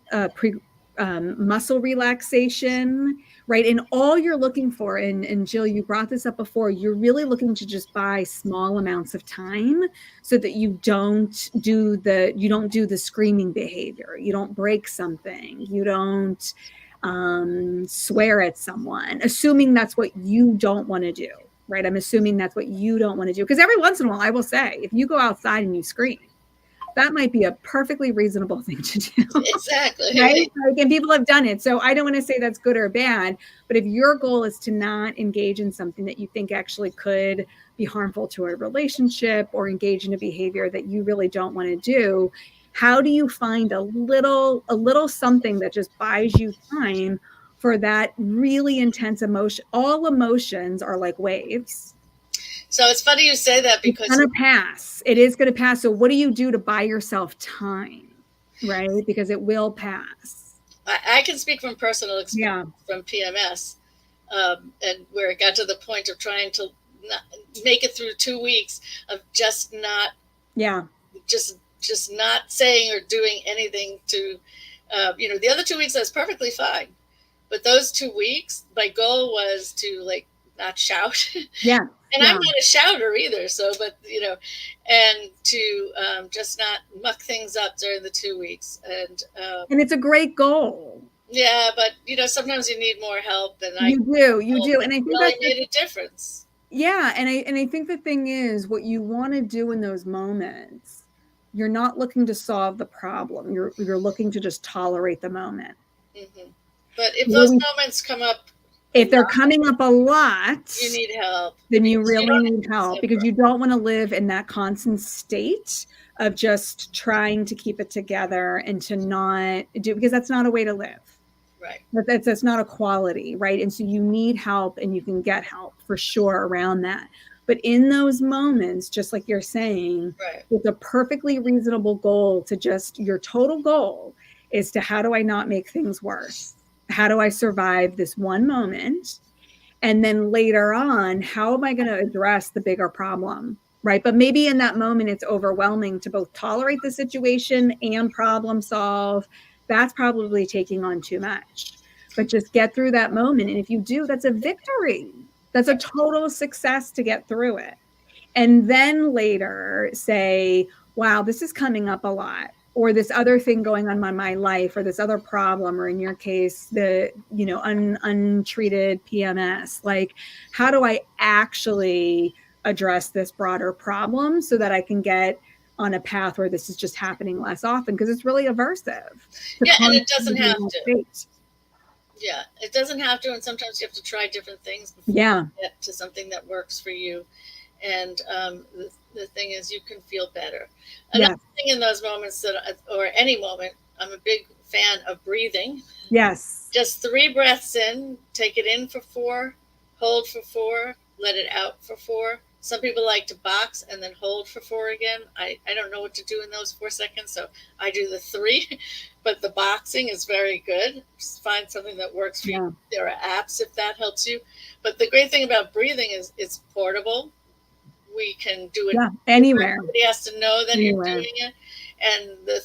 muscle relaxation, right? And all you're looking for, and Jill, you brought this up before, you're really looking to just buy small amounts of time so that you don't do the screaming behavior. You don't break something. You don't swear at someone, assuming that's what you don't want to do, right? I'm assuming that's what you don't want to do. Because every once in a while, I will say, if you go outside and you scream, that might be a perfectly reasonable thing to do. Exactly. Right? And people have done it. So I don't want to say that's good or bad, but if your goal is to not engage in something that you think actually could be harmful to a relationship, or engage in a behavior that you really don't want to do, how do you find a little something that just buys you time for that really intense emotion? All emotions are like waves. So it's funny you say that, because it's going to pass. It is going to pass. So what do you do to buy yourself time, right? Because it will pass. I can speak from personal experience from PMS. And where it got to the point of trying to not, make it through 2 weeks of just not, Yeah. just not saying or doing anything to, the other 2 weeks I was perfectly fine, but those 2 weeks, my goal was to like not shout. Yeah. And Yeah. I'm not a shouter either. So, but and to just not muck things up during the 2 weeks. And it's a great goal. Yeah, but sometimes you need more help, and You do. And I think really that's made a difference. yeah. And I think the thing is, what you want to do in those moments, you're not looking to solve the problem. You're looking to just tolerate the moment. Hmm. But if those Really, moments come up a if they're lot, coming up a lot, you need help. then you Because really don't need help, because you don't want to live in that constant state of just trying to keep it together and to not do, because that's not a way to live. Right. That's not a quality, right? And so you need help, and you can get help for sure around that. But in those moments, just like you're saying, Right. it's a perfectly reasonable goal to just, your total goal is to, how do I not make things worse? How do I survive this one moment? And then later on, how am I going to address the bigger problem? Right. But maybe in that moment, it's overwhelming to both tolerate the situation and problem solve. That's probably taking on too much. But just get through that moment. And if you do, that's a victory. That's a total success to get through it. And then later say, wow, this is coming up a lot, or this other thing going on in my life, or this other problem, or in your case, the untreated PMS. Like, how do I actually address this broader problem so that I can get on a path where this is just happening less often? Because it's really aversive. Yeah, and it doesn't have to. State. Yeah, it doesning have to, and sometimes you have to try different things before you get to something that works for you. And the thing is, you can feel better. Another thing in those moments, or any moment, I'm a big fan of breathing. Yes. Just 3 breaths in, take it in for 4, hold for 4, let it out for 4. Some people like to box and then hold for 4 again. I don't know what to do in those 4 seconds, so I do the 3. But the boxing is very good. Just find something that works for you. There are apps if that helps you. But the great thing about breathing is it's portable. We can do it anywhere. Nobody has to know that you're doing it. And the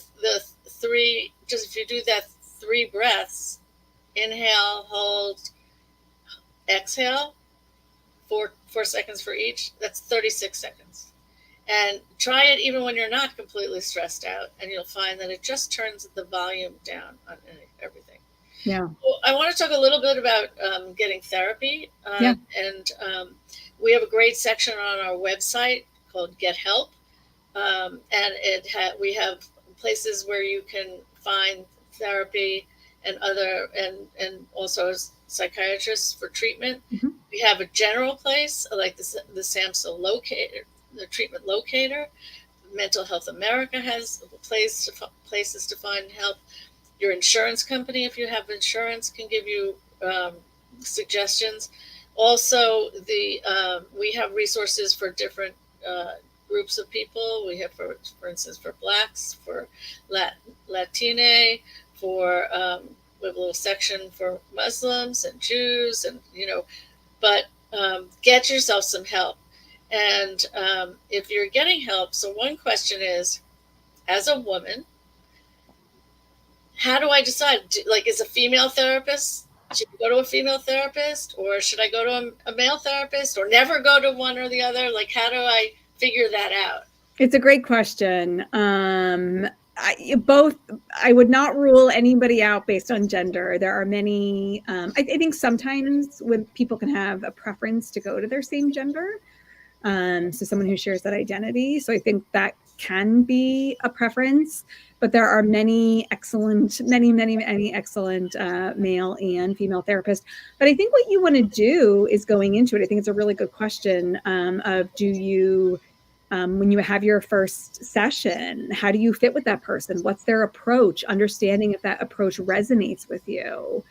3, just if you do that 3 breaths, inhale, hold, exhale, 4 seconds for each, that's 36 seconds. And try it even when you're not completely stressed out, and you'll find that it just turns the volume down on everything. Yeah. Well, I want to talk a little bit about getting therapy. And we have a great section on our website called Get Help. And we have places where you can find therapy and also psychiatrists for treatment. Mm-hmm. We have a general place like the SAMHSA locator, the treatment locator. Mental Health America has places to find help. Your insurance company, if you have insurance, can give you suggestions. Also, we have resources for different groups of people. We have, for instance, for Blacks, for Latine, for we have a little section for Muslims and Jews, and but get yourself some help. And if you're getting help, so one question is, as a woman, how do I decide? Is a female therapist? Should I go to a female therapist, or should I go to a male therapist, or never go to one or the other? How do I figure that out? It's a great question. I would not rule anybody out based on gender. There are many, I think sometimes when people can have a preference to go to their same gender. So someone who shares that identity. So I think that can be a preference, but there are many excellent male and female therapists. But I think what you want to do is, going into it, I think it's a really good question of, do you, when you have your first session, how do you fit with that person? What's their approach? Understanding if that approach resonates with you.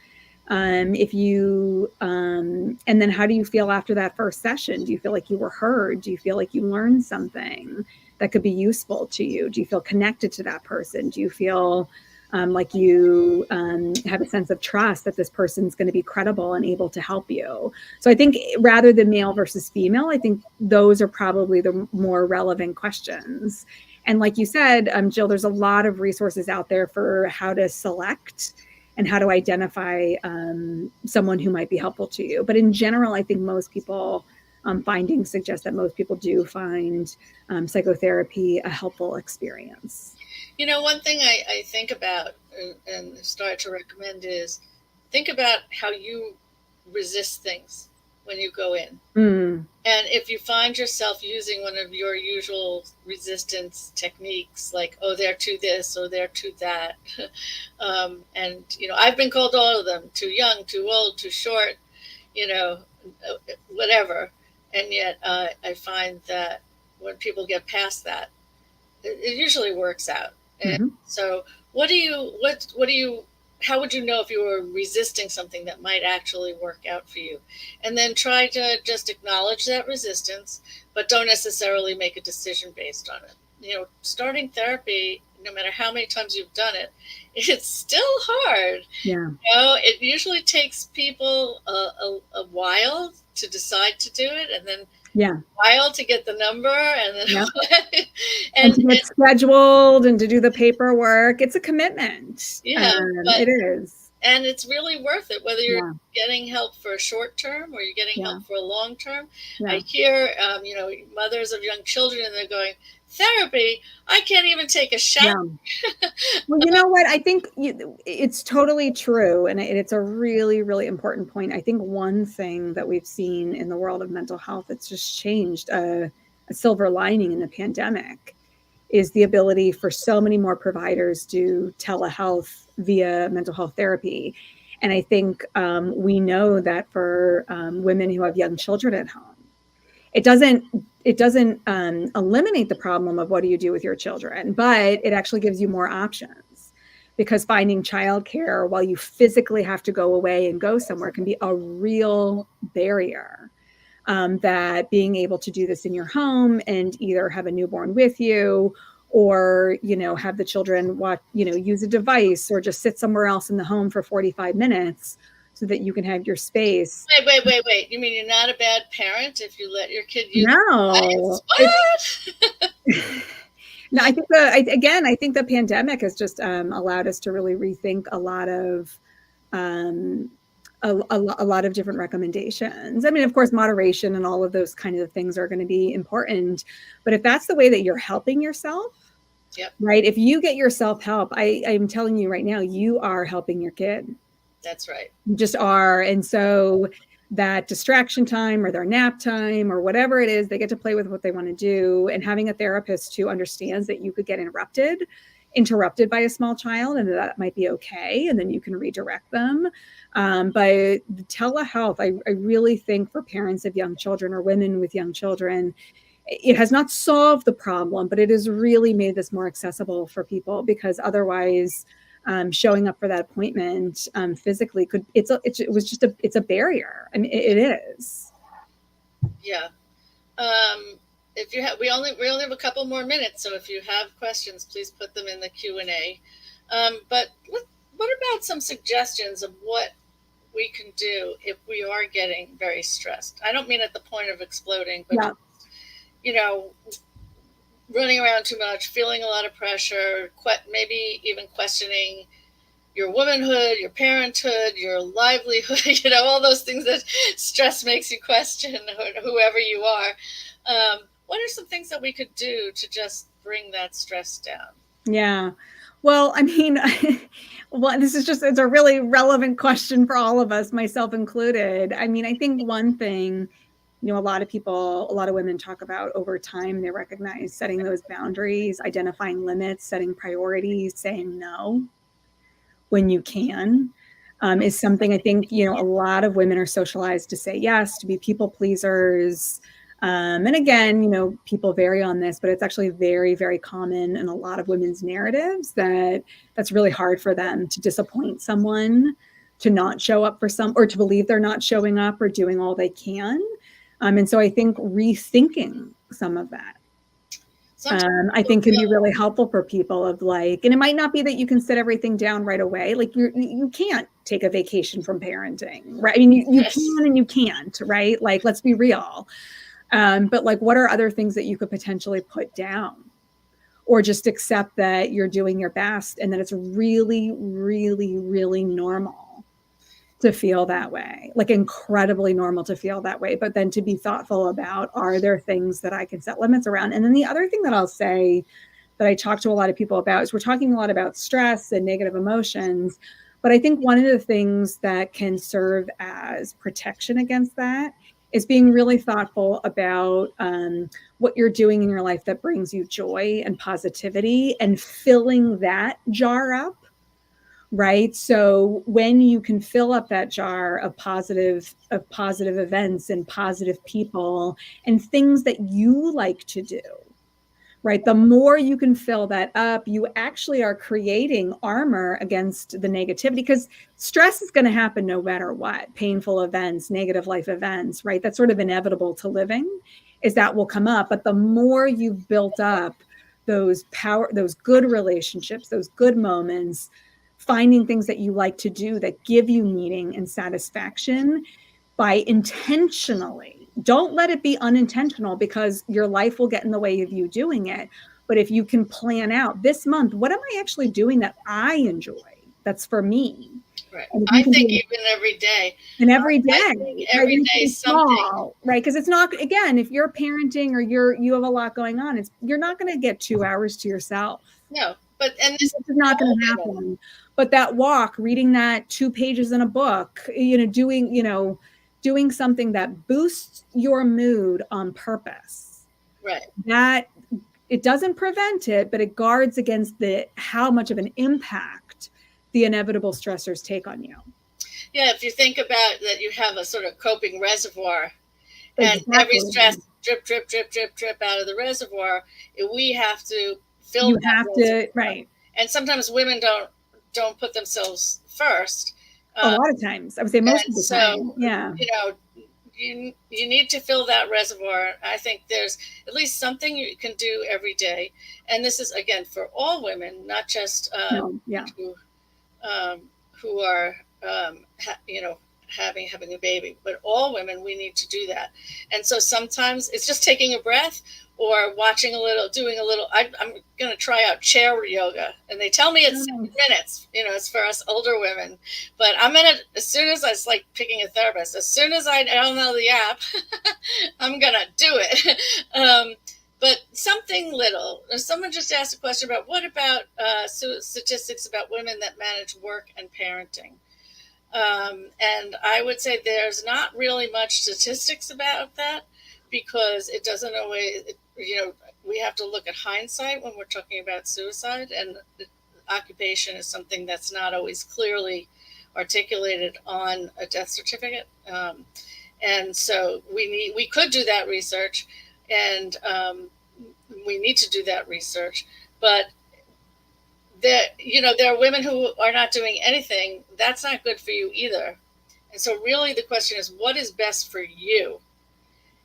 If you, and then how do you feel after that first session? Do you feel like you were heard? Do you feel like you learned something that could be useful to you? Do you feel connected to that person? Do you feel Like you have a sense of trust that this person's going to be credible and able to help you. So I think rather than male versus female, I think those are probably the more relevant questions. And like you said, Jill, there's a lot of resources out there for how to select and how to identify someone who might be helpful to you. But in general, I think most people, findings suggest that most people do find psychotherapy a helpful experience. One thing I think about and start to recommend is think about how you resist things when you go in. And if you find yourself using one of your usual resistance techniques, like, oh, they're too this, or they're too that. And, I've been called all of them, too young, too old, too short, whatever. And yet I find that when people get past that, it usually works out. And so how would you know if you were resisting something that might actually work out for you? And then try to just acknowledge that resistance, but don't necessarily make a decision based on it. Starting therapy, no matter how many times you've done it, it's still hard. Yeah. It usually takes people a while to decide to do it, and then a while to get the number, and then and to get scheduled and to do the paperwork. It's a commitment. Yeah, it is. And it's really worth it, whether you're getting help for a short term or you're getting help for a long term. I hear, mothers of young children, and they're going, therapy? I can't even take a shower. Well, you know what? I think it's totally true. And it's a really, really important point. I think one thing that we've seen in the world of mental health that's just changed, a silver lining in the pandemic, is the ability for so many more providers to telehealth via mental health therapy. And I think we know that for women who have young children at home, it doesn't eliminate the problem of what do you do with your children, but it actually gives you more options, because finding childcare while you physically have to go away and go somewhere can be a real barrier. That being able to do this in your home and either have a newborn with you, or, have the children watch, use a device, or just sit somewhere else in the home for 45 minutes so that you can have your space. Wait. You mean you're not a bad parent if you let your kid use No. No, I think I think the pandemic has just allowed us to really rethink a lot of a lot of different recommendations. I mean, of course, moderation and all of those kinds of things are going to be important. But if that's the way that you're helping yourself, right? If you get your self-help, I'm telling you right now, you are helping your kid. That's right. You just are. And so that distraction time or their nap time or whatever it is, they get to play with what they want to do. And having a therapist who understands that you could get interrupted by a small child, and that might be okay. And then you can redirect them. But telehealth, I really think for parents of young children or women with young children, it has not solved the problem, but it has really made this more accessible for people, because otherwise showing up for that appointment physically it's a barrier. I mean, it is. Yeah. If you have, we only have a couple more minutes, so if you have questions, please put them in the Q&A. But what about some suggestions of what we can do if we are getting very stressed? I don't mean at the point of exploding, but running around too much, feeling a lot of pressure, maybe even questioning your womanhood, your parenthood, your livelihood, all those things that stress makes you question, whoever you are. What are some things that we could do to just bring that stress down? Yeah. Well, I mean, it's a really relevant question for all of us, myself included. I mean, I think one thing, a lot of women talk about over time, they recognize setting those boundaries, identifying limits, setting priorities, saying no when you can, is something I think, a lot of women are socialized to say yes, to be people pleasers. And again, people vary on this, but it's actually very, very common in a lot of women's narratives that's really hard for them to disappoint someone, to not show up for or to believe they're not showing up or doing all they can. And so I think rethinking some of that. I think can be really helpful for people of like, and it might not be that you can sit everything down right away. Like you can't take a vacation from parenting, right? I mean, you can and you can't, right? Like, let's be real. But like, what are other things that you could potentially put down? Or just accept that you're doing your best and that it's really, really, really normal to feel that way, like incredibly normal to feel that way, but then to be thoughtful about, are there things that I can set limits around? And then the other thing that I'll say that I talk to a lot of people about is we're talking a lot about stress and negative emotions, but I think one of the things that can serve as protection against that is being really thoughtful about what you're doing in your life that brings you joy and positivity and filling that jar up, right? So when you can fill up that jar of positive events and positive people and things that you like to do, right? The more you can fill that up, you actually are creating armor against the negativity, because stress is going to happen no matter what. Painful events, negative life events, right? That's sort of inevitable to living, is that will come up. But the more you've built up those good relationships, those good moments, finding things that you like to do that give you meaning and satisfaction by intentionally, don't let it be unintentional, because your life will get in the way of you doing it. But if you can plan out this month, what am I actually doing that I enjoy? That's for me. Right. I think even every day. And every day. Every day something. Right. Because it's not, again, if you're parenting or you have a lot going on, you're not going to get 2 hours to yourself. No. And this is not going to happen. But that walk, reading that 2 pages in a book, doing something that boosts your mood on purpose. Right. That it doesn't prevent it, but it guards against how much of an impact the inevitable stressors take on you. Yeah, if you think about that, you have a sort of coping reservoir, and every stress drip, drip, drip, drip, drip out of the reservoir. We have to fill. You have to, right. And sometimes women don't put themselves first. A lot of times, I would say most of the time. Yeah. You need to fill that reservoir. I think there's at least something you can do every day, and this is again for all women, not just who are having a baby, but all women. We need to do that. And so sometimes it's just taking a breath or doing a little. I'm going to try out chair yoga, and they tell me it's 6 minutes. It's for us older women, but as soon as it's like picking a therapist, as soon as I don't know the app, I'm going to do it. But something little. Someone just asked a question about what about statistics about women that manage work and parenting. And I would say there's not really much statistics about that, because it doesn't always, we have to look at hindsight when we're talking about suicide, and occupation is something that's not always clearly articulated on a death certificate. And so we could do that research, and we need to do that research, but there are women who are not doing anything. That's not good for you either. And so really the question is, what is best for you?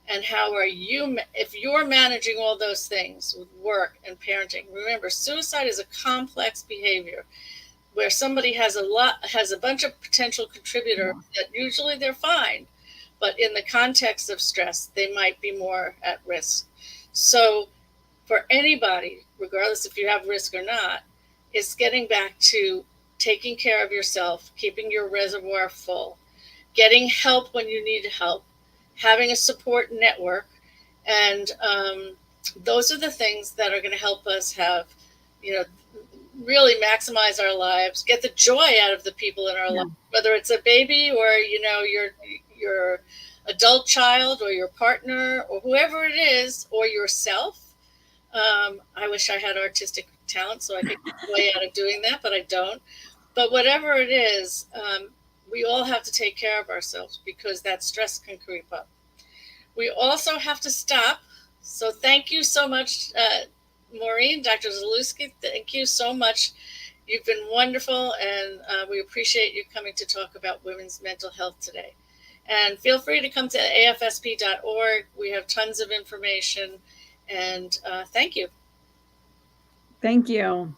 And how are you, if you're managing all those things with work and parenting? Remember, suicide is a complex behavior where somebody has a bunch of potential contributors that usually they're fine, but in the context of stress, they might be more at risk. So for anybody, regardless if you have risk or not, is getting back to taking care of yourself, keeping your reservoir full, getting help when you need help, having a support network. And those are the things that are going to help us have, really maximize our lives, get the joy out of the people in our life, whether it's a baby or, your adult child or your partner or whoever it is, or yourself. I wish I had artistic talent so I could get the way out of doing that, but I don't. But whatever it is, we all have to take care of ourselves, because that stress can creep up. We also have to stop. So thank you so much, Maureen, Dr. Zalewski. Thank you so much. You've been wonderful, and we appreciate you coming to talk about women's mental health today. And feel free to come to afsp.org. We have tons of information, and thank you. Thank you.